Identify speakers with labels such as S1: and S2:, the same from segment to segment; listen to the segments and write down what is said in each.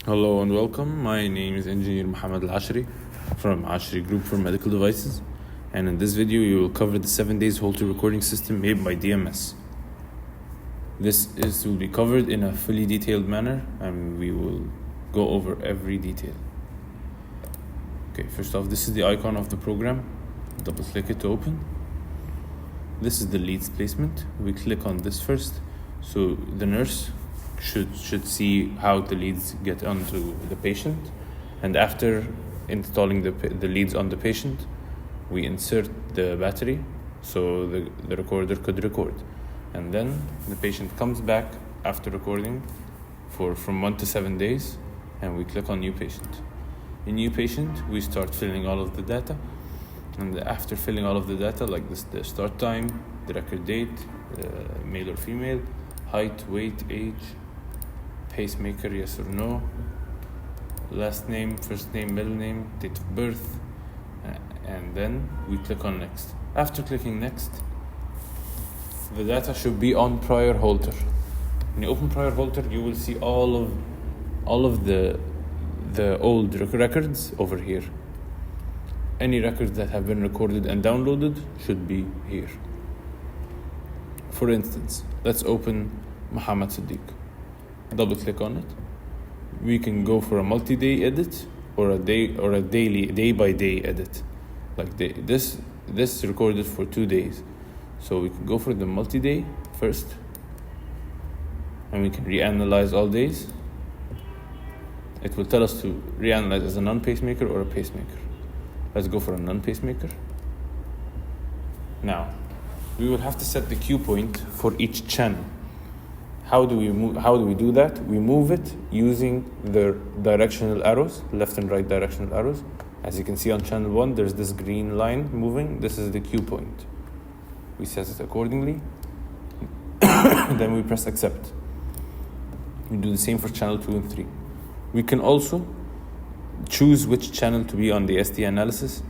S1: Hello and welcome. My name is Engineer Mohamed El Ashry from Ashry Group for Medical Devices, and in this video we will cover the 7 days Holter recording system made by DMS. This will be covered in a fully detailed manner, and we will go over every detail. Okay, first off, this is the icon of the program. Double click it to open. This is the leads placement. We click on this first, so the nurse should see how the leads get onto the patient, and after installing the leads on the patient, we insert the battery so the recorder could record, and then the patient comes back after recording from 1 to 7 days, and we click on new patient. In new patient, we start filling all of the data, and after filling all of the data, like this, the start time, the record date, male or female, height, weight, age, pacemaker, yes or no, last name, first name, middle name, date of birth, and then we click on next. After clicking next, the data should be on prior Holter. When you open prior Holter, you will see all of the old records over here. Any records that have been recorded and downloaded should be here. For instance, let's open Mohamed Siddiq. Double click on it. We can go for a multi-day edit or a day by day edit. Like this recorded for 2 days, so we can go for the multi-day first, and we can reanalyze all days. It will tell us to reanalyze as a non-pacemaker or a pacemaker. Let's go for a non-pacemaker. Now, we will have to set the cue point for each channel. How do we do that? We move it using the directional arrows, left and right directional arrows. As you can see on channel 1, there's this green line moving. This is the cue point. We set it accordingly. Then we press accept. We do the same for channel 2 and 3. We can also choose which channel to be on the ST analysis,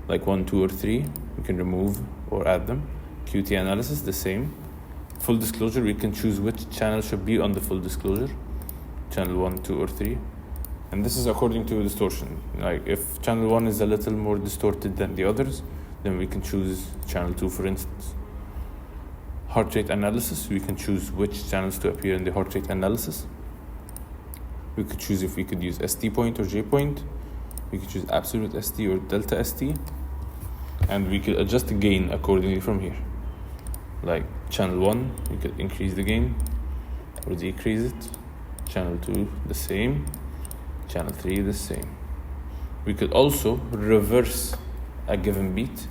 S1: like 1, 2, or 3. We can remove or add them. QT analysis, the same. Full disclosure, we can choose which channel should be on the full disclosure, channel 1, 2, or 3. And this is according to distortion. Like if channel 1 is a little more distorted than the others, then we can choose channel 2, for instance. Heart rate analysis, we can choose which channels to appear in the heart rate analysis. We could choose if we could use ST point or J point. We could choose absolute ST or delta ST. And we could adjust the gain accordingly from here. Like channel 1, we could increase the gain or decrease it. Channel 2, the same. Channel 3, the same. We could also reverse a given beat.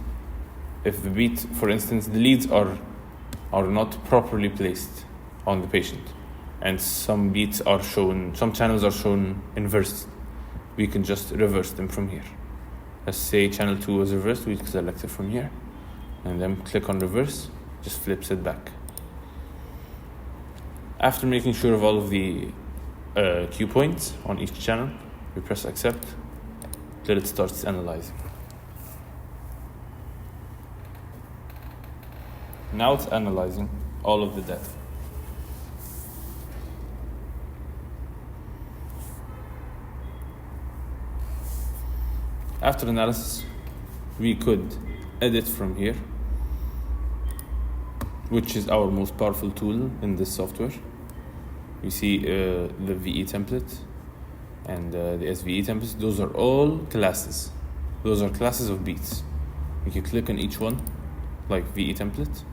S1: If the beat, for instance, the leads are not properly placed on the patient, and some channels are shown inversed, we can just reverse them from here. Let's say channel 2 was reversed, we can select it from here, and then click on reverse. Just flips it back. After making sure of all of the cue points on each channel, we press accept till it starts analyzing. Now it's analyzing all of the data. After analysis, we could edit from here, which is our most powerful tool in this software. You see the VE template and the SVE templates. Those are all classes. Those are classes of beats. We can click on each one, like VE template.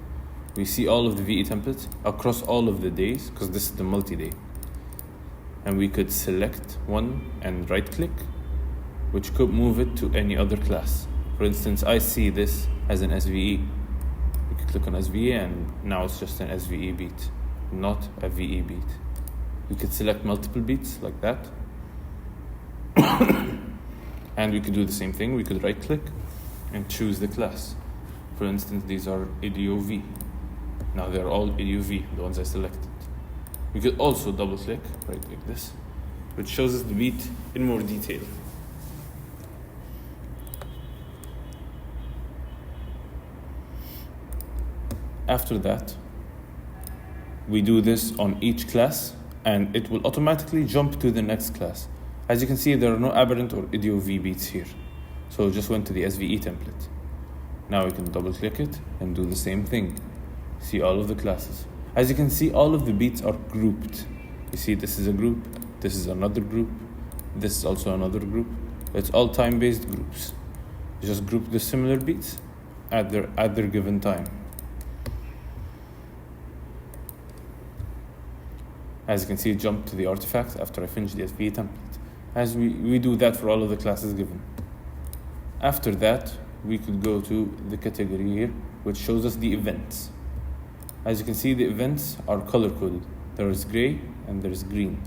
S1: We see all of the VE templates across all of the days, because this is the multi-day. And we could select one and right-click, which could move it to any other class. For instance, I see this as an SVE. We could click on SVE, and now it's just an SVE beat, not a VE beat. We could select multiple beats like that. And we could do the same thing. We could right click and choose the class. For instance, these are IDEO-V. Now they're all IDEO-V, the ones I selected. We could also double click, right click this, which shows us the beat in more detail. After that, we do this on each class and it will automatically jump to the next class. As you can see, there are no aberrant or idio V beats here. So it just went to the SVE template. Now we can double click it and do the same thing. See all of the classes. As you can see, all of the beats are grouped. You see, this is a group, this is another group, this is also another group. It's all time-based groups. You just group the similar beats at their given time. As you can see, it jumped to the artifact after I finished the SVE template. As we do that for all of the classes given. After that, we could go to the category here, which shows us the events. As you can see, the events are color-coded. There is gray and there is green.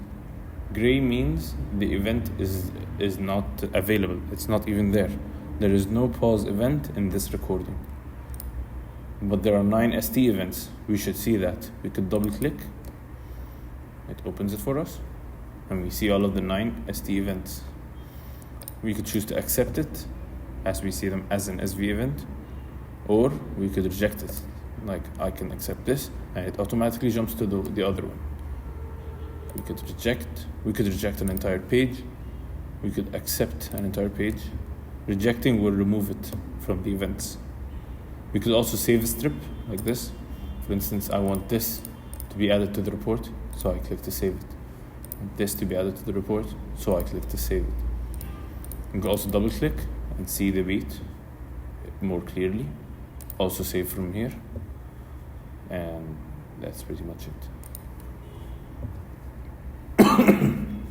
S1: Gray means the event is not available. It's not even there. There is no pause event in this recording. But there are 9 ST events. We should see that. We could double click. It opens it for us. And we see all of the 9 ST events. We could choose to accept it as we see them as an SV event. Or we could reject it. Like, I can accept this and it automatically jumps to the other one. We could reject an entire page. We could accept an entire page. Rejecting will remove it from the events. We could also save a strip like this. For instance, I want this to be added to the report, so I click to save it. And this to be added to the report, so I click to save it. You can also double click and see the beat more clearly. Also save from here. And that's pretty much it.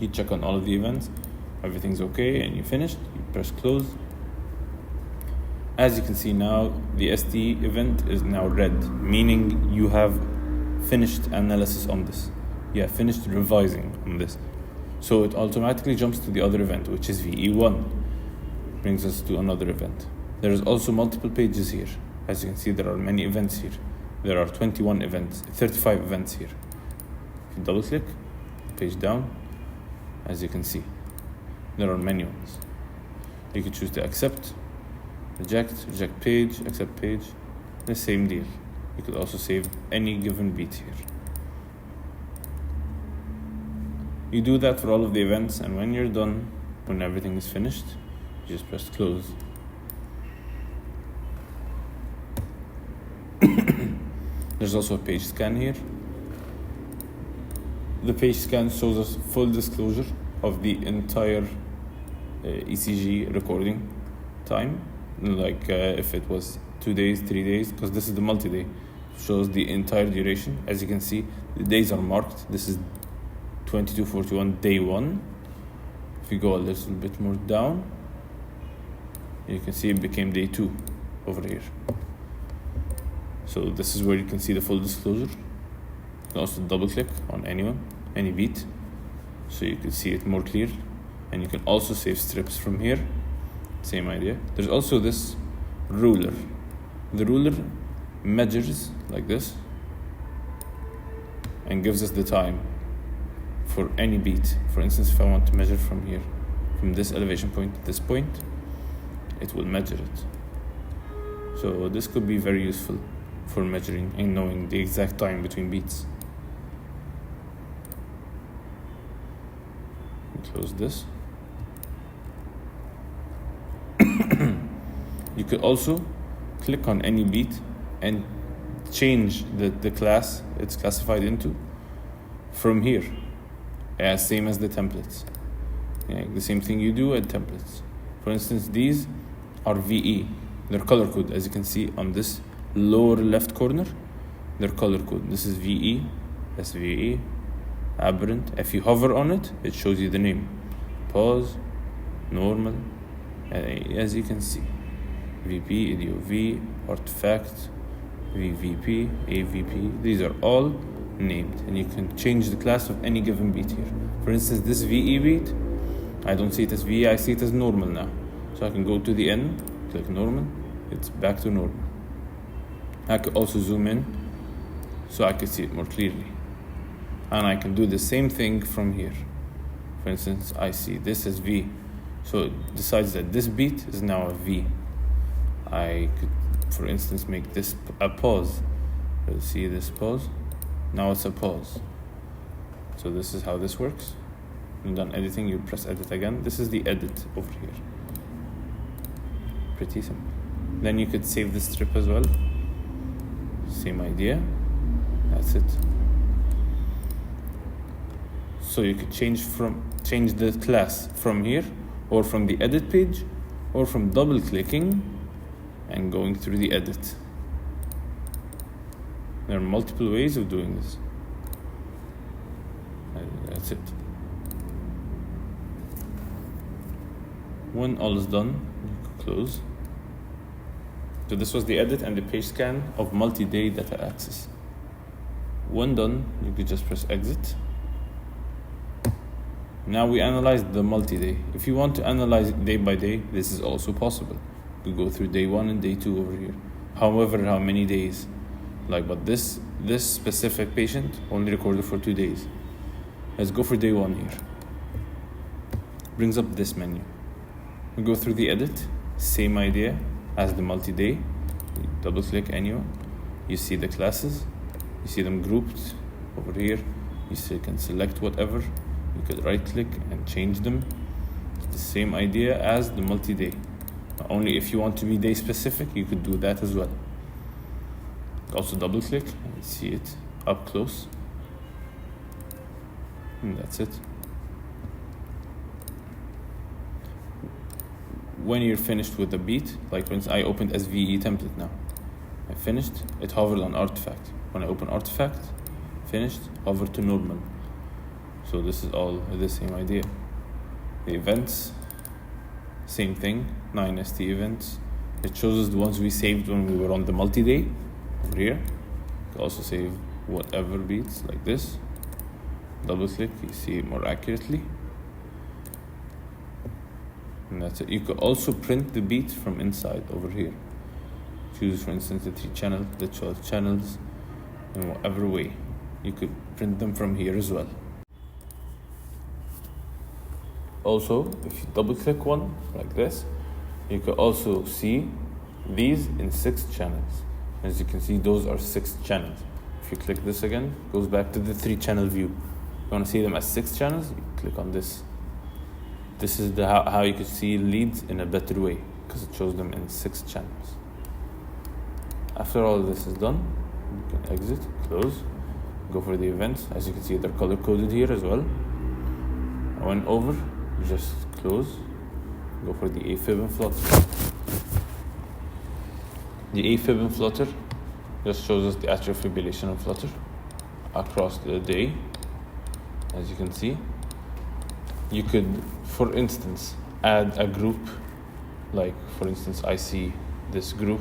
S1: You check on all of the events, everything's okay, and you finished. You press close. As you can see now, the ST event is now red, meaning you have finished analysis on this. You have finished revising on this. So it automatically jumps to the other event, which is VE1. Brings us to another event. There is also multiple pages here. As you can see, there are many events here. There are 35 events here. If you double click, page down, as you can see, there are many ones. You can choose to accept, reject page, accept page, the same deal. You could also save any given beat here. You do that for all of the events, and when you're done, when everything is finished, you just press close. There's also a page scan here. The page scan shows us full disclosure of the entire ECG recording time. Like if it was 2 days, 3 days, because this is the multi-day. Shows the entire duration. As you can see, the days are marked. This is 2241 day 1. If you go a little bit more down, you can see it became day 2 over here. So this is where you can see the full disclosure. You can also double click on any beat, so you can see it more clear. And you can also save strips from here. Same idea. There's also this ruler. The ruler measures like this and gives us the time for any beat. For instance, if I want to measure from here, from this elevation point to this point, it will measure it. So this could be very useful for measuring and knowing the exact time between beats. Close this. You could also click on any beat and change the class it's classified into from here, same as the templates. The same thing you do at templates. For instance, these are VE. They're color code, as you can see on this lower left corner. They're color code. This is VE, that's VE, aberrant. If you hover on it, it shows you the name. Pause, normal, as you can see. VP, idio V, artifact, VVP, AVP. These are all named, and you can change the class of any given beat here. For instance, this VE beat, I don't see it as VE, I see it as normal now. So I can go to the end, click normal, it's back to normal. I could also zoom in so I could see it more clearly. And I can do the same thing from here. For instance, I see this as V. So it decides that this beat is now a V. I could, for instance, make this a pause. See this pause? Now it's a pause. So this is how this works. When you're done editing, you press edit again. This is the edit over here. Pretty simple. Then you could save the strip as well. Same idea. That's it. So you could change the class from here, or from the edit page, or from double clicking and going through the edit. There are multiple ways of doing this. That's it. When all is done, you can close. So this was the edit and the page scan of multi-day data access. When done, you could just press exit. Now we analyze the multi-day. If you want to analyze it day by day, this is also possible. You go through day 1 and day 2 over here. However, how many days? But this specific patient only recorded for 2 days. Let's go for day 1 here. Brings up this menu. We go through the edit, same idea as the multi-day. You double click anywhere. You see the classes. You see them grouped over here. You can select whatever. You could right click and change them. It's the same idea as the multi-day. Only if you want to be day specific, you could do that as well. Also double click and see it up close. And that's it. When you're finished with the beat, like for instance, I opened SVE template now. I finished, it hovered on artifact. When I open artifact, finished, hover to normal. So this is all the same idea. The events, same thing, 9ST events. It shows us the ones we saved when we were on the multi-day over here. You can also save whatever beats like this. Double click, you see it more accurately. And that's it. You could also print the beat from inside over here. Choose, for instance, the 3 channels, the 12 channels, in whatever way. You could print them from here as well. Also, if you double click one like this, you can also see these in 6 channels. As you can see, those are 6 channels. If you click this again, it goes back to the 3 channel view. You want to see them as 6 channels, you click on this. This is how you could see leads in a better way, because it shows them in 6 channels. After all this is done, you can exit, close, go for the events. As you can see, they're color coded here as well. I went over, just close, go for the AFib and flutter. The AFib and flutter just shows us the atrial fibrillation and flutter across the day. As you can see, you could, for instance, add a group. Like, for instance, I see this group.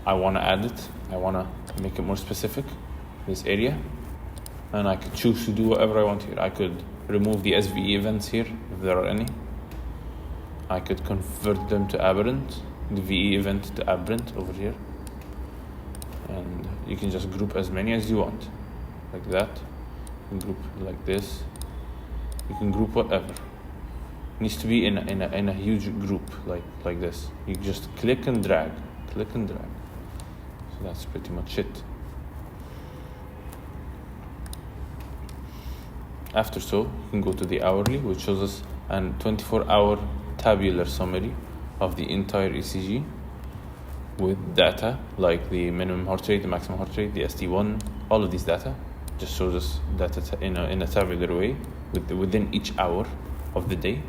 S1: I want to add it. I want to make it more specific, this area. And I could choose to do whatever I want here. I could remove the SVE events here, if there are any. I could convert them to aberrant, the VE event to aberrant over here. And you can just group as many as you want, like that. You can group like this. You can group whatever. It needs to be in a huge group, like this. You just click and drag, click and drag. So that's pretty much it. After so, you can go to the hourly, which shows us a 24-hour tabular summary of the entire ECG with data like the minimum heart rate, the maximum heart rate, the ST1, all of these data. Just shows us data in a tabular way within each hour of the day.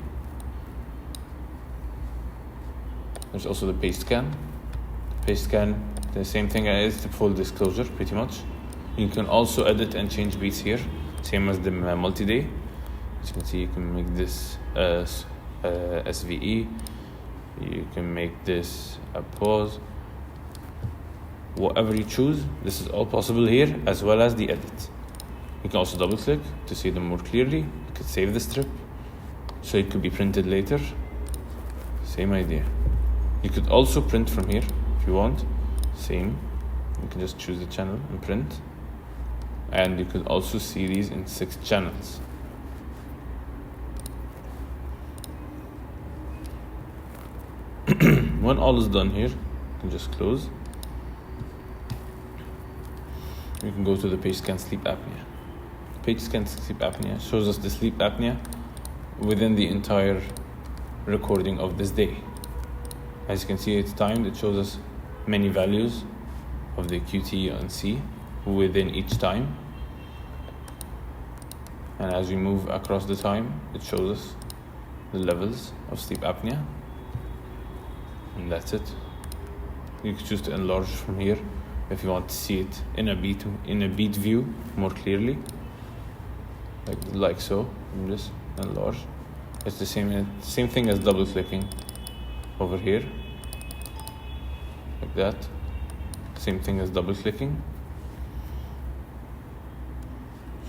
S1: There's also the page scan. The page scan, the same thing as the full disclosure, pretty much. You can also edit and change beats here, same as the multi-day. As you can see, you can make this SVE. You can make this a pause. Whatever you choose, this is all possible here, as well as the edit. You can also double click to see them more clearly. You could save the strip, so it could be printed later. Same idea. You could also print from here if you want. Same. You can just choose the channel and print. And you can also see these in 6 channels. When all is done here, you can just close. we can go to the page scan sleep apnea. Page scan sleep apnea shows us the sleep apnea within the entire recording of this day. As you can see, it's timed. It shows us many values of the QT and C within each time. And as we move across the time, it shows us the levels of sleep apnea. And that's it. You can choose to enlarge from here if you want to see it in a beat view more clearly, like so. And just enlarge. It's the same thing as double clicking over here, like that. Same thing as double clicking.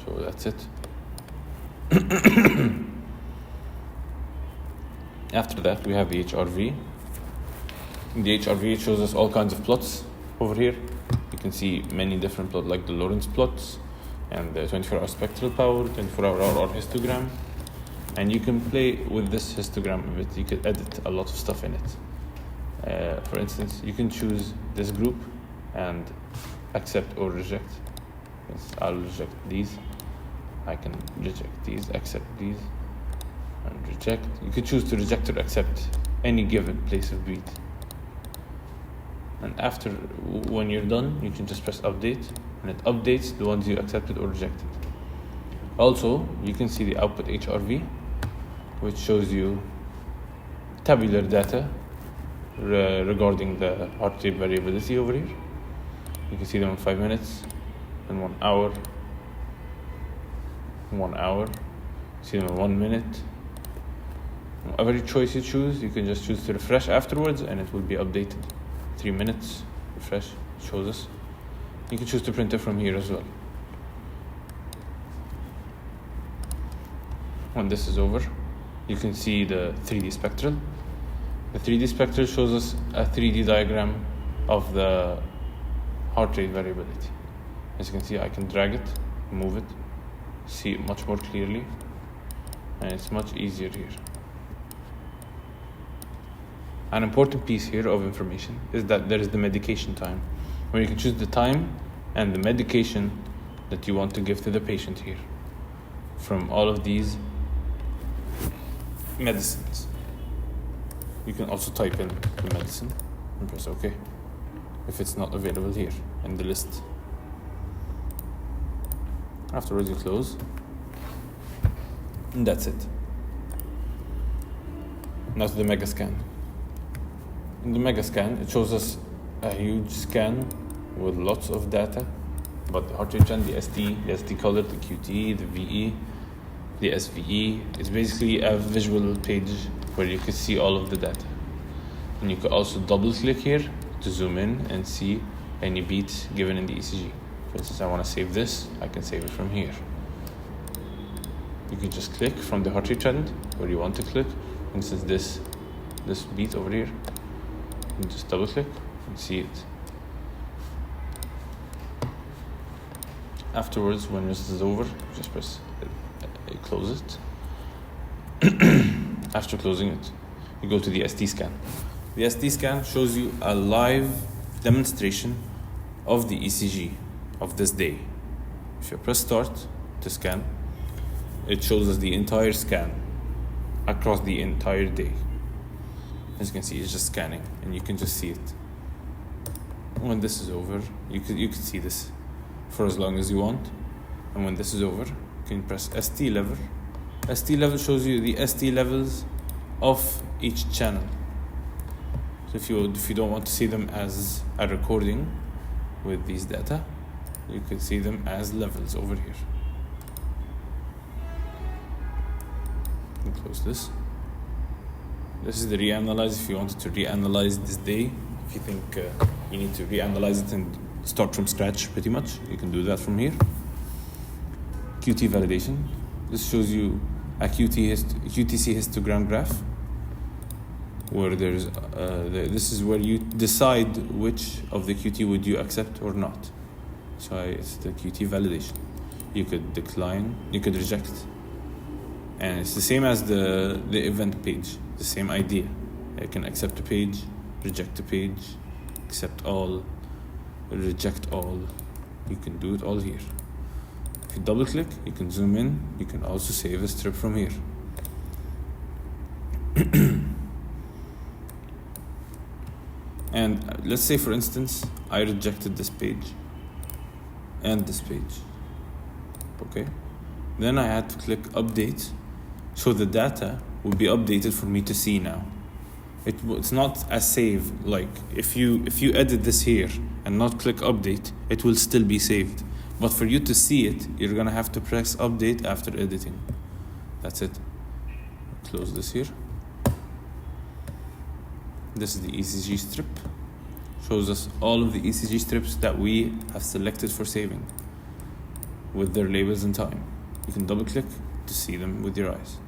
S1: So that's it. After that, we have the HRV. In the HRV, it shows us all kinds of plots over here. You can see many different plots, like the Lorentz plots and the 24-hour spectral power, 24-hour histogram. And you can play with this histogram a bit. You can edit a lot of stuff in it. For instance, you can choose this group and accept or reject. Yes, I'll reject these. I can reject these, accept these, and reject. You could choose to reject or accept any given place of beat. And after, when you're done, you can just press update, and it updates the ones you accepted or rejected. Also, you can see the output HRV, which shows you tabular data regarding the heart rate variability over here. You can see them in 5 minutes and 1 hour. 1 hour. See them in 1 minute. Every choice you choose, you can just choose to refresh afterwards, and it will be updated. 3 minutes, refresh, shows us. You can choose to print it from here as well. When this is over, you can see the 3D spectral. The 3D spectral shows us a 3D diagram of the heart rate variability. As you can see, I can drag it, move it, see it much more clearly, and it's much easier here. An important piece here of information is that there is the medication time, where you can choose the time and the medication that you want to give to the patient here from all of these medicines. You can also type in the medicine and press OK if it's not available here in the list. Afterwards you close, and that's it. Now to the mega scan. In the mega scan, it shows us a huge scan with lots of data about the heart rate trend, the SD color, the QT, the VE, the SVE. It's basically a visual page where you can see all of the data. And you can also double click here to zoom in and see any beats given in the ECG. For instance, I want to save this, I can save it from here. You can just click from the heart rate trend where you want to click. For instance, this beat over here. You just double click and see it. Afterwards, when this is over, just press close it. After closing it, you go to the SD scan. The SD scan shows you a live demonstration of the ECG of this day. If you press start to scan, it shows us the entire scan across the entire day. As you can see, it's just scanning, and you can just see it. When this is over, you can see this for as long as you want. And when this is over, you can press ST level. ST level shows you the ST levels of each channel. So if you don't want to see them as a recording with these data, you can see them as levels over here. You can close this. This is the reanalyze if you wanted to reanalyze this day. If you think you need to reanalyze it and start from scratch pretty much, you can do that from here. QT validation. This shows you a QTC histogram graph where there's this is where you decide which of the QT would you accept or not. So it's the QT validation. You could decline, you could reject, and it's the same as the event page. The same idea. You can accept a page, reject a page, accept all, reject all, you can do it all here. If you double click, you can zoom in. You can also save a strip from here. And let's say, for instance, I rejected this page and this page. Okay. Then I had to click update, so the data will be updated for me to see now. It's not a save. Like if you edit this here and not click update, it will still be saved. But for you to see it, you're gonna have to press update after editing. That's it. Close this here. This is the ECG strip. Shows us all of the ECG strips that we have selected for saving with their labels and time. You can double click to see them with your eyes.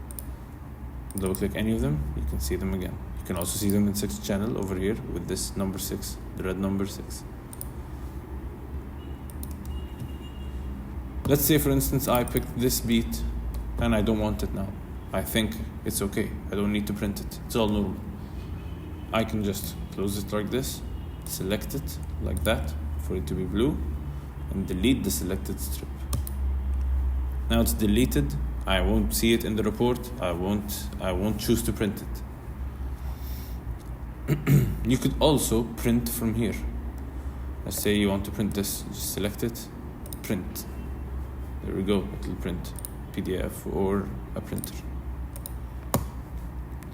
S1: Double click any of them, you can see them again. You can also see them in 6th channel over here with this number 6, the red number 6. Let's say, for instance, I picked this beat and I don't want it now. I think it's okay. I don't need to print it. It's all normal. I can just close it like this, select it like that for it to be blue, and delete the selected strip. Now it's deleted. I won't see it in the report. I won't choose to print it. You could also print from here. Let's say you want to print this. Just select it, print. There we go. It will print PDF or a printer.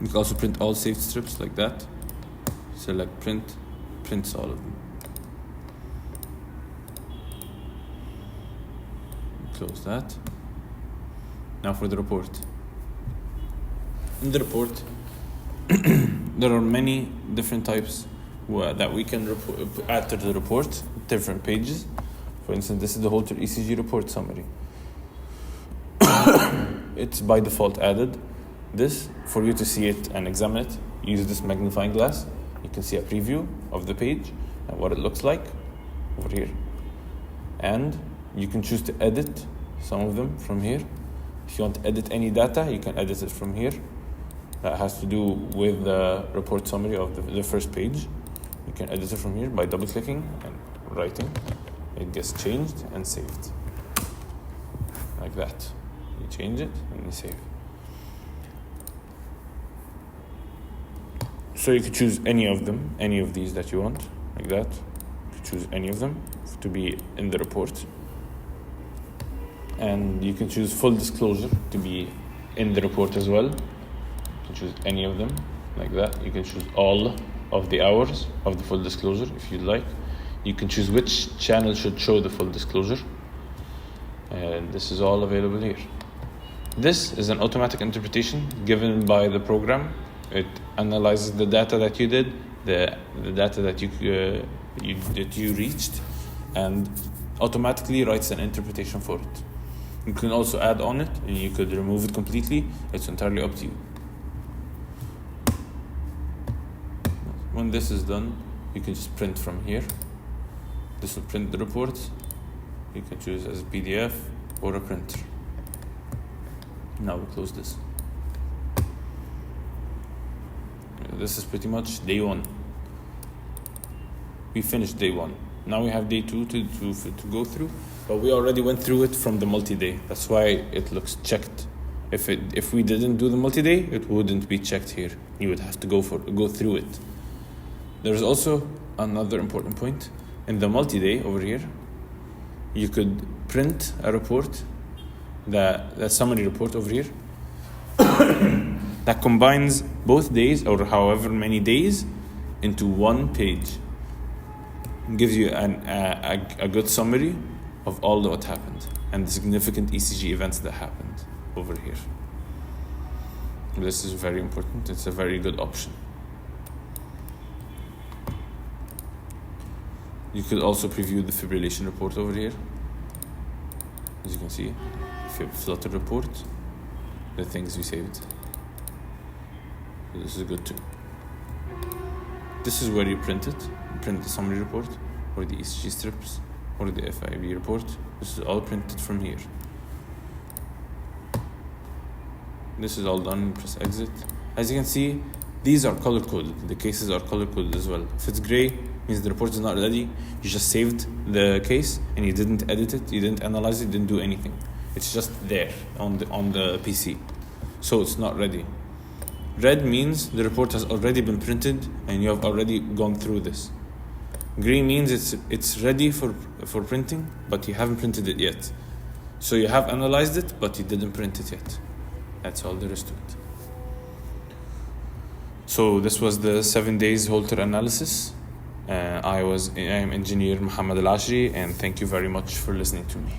S1: You can also print all saved strips like that. Select print, prints all of them. Close that. Now for the report. In the report, there are many different types that we can add to the report, different pages. For instance, this is the Holter ECG report summary. It's by default added. This, for you to see it and examine it, use this magnifying glass. You can see a preview of the page and what it looks like over here. And you can choose to edit some of them from here. If you want to edit any data, you can edit it from here. That has to do with the report summary of the first page. You can edit it from here by double clicking and writing. It gets changed and saved. Like that. You change it and you save. So you could choose any of them, any of these that you want, like that. You could choose any of them to be in the report. And you can choose full disclosure to be in the report as well. You can choose any of them, like that. You can choose all of the hours of the full disclosure if you'd like. You can choose which channel should show the full disclosure. And this is all available here. This is an automatic interpretation given by the program. It analyzes the data that you did, the data that you reached, and automatically writes an interpretation for it. You can also add on it, and you could remove it completely. It's entirely up to you. When this is done, you can just print from here. This will print the report. You can choose as a PDF or a printer. Now we close this. This is pretty much day one. We finished day one. Now we have day two to go through, but we already went through it from the multi-day. That's why it looks checked. If we didn't do the multi-day, it wouldn't be checked here. You would have to go through it. There's also another important point. In the multi-day over here, you could print a report, that summary report over here, that combines both days or however many days into one page. It gives you a good summary of all that happened and the significant ECG events that happened over here. This is very important. It's a very good option. You could also preview the fibrillation report over here. As you can see, flutter report, the things we saved. So this is good too. This is where you print it. You print the summary report, or the ECG strips, or the FIB report. This is all printed from here. This is all done. Press exit. As you can see, these are color coded. The cases are color coded as well. If it's gray, means the report is not ready. You just saved the case and you didn't edit it, you didn't analyze it, you didn't do anything. It's just there on the PC. So it's not ready. Red means the report has already been printed and you have already gone through this. Green means it's ready for printing, but you haven't printed it yet. So you have analyzed it, but you didn't print it yet. That's all there is to it. So this was the 7 days Holter analysis. I am engineer Mohamed El Ashry, and thank you very much for listening to me.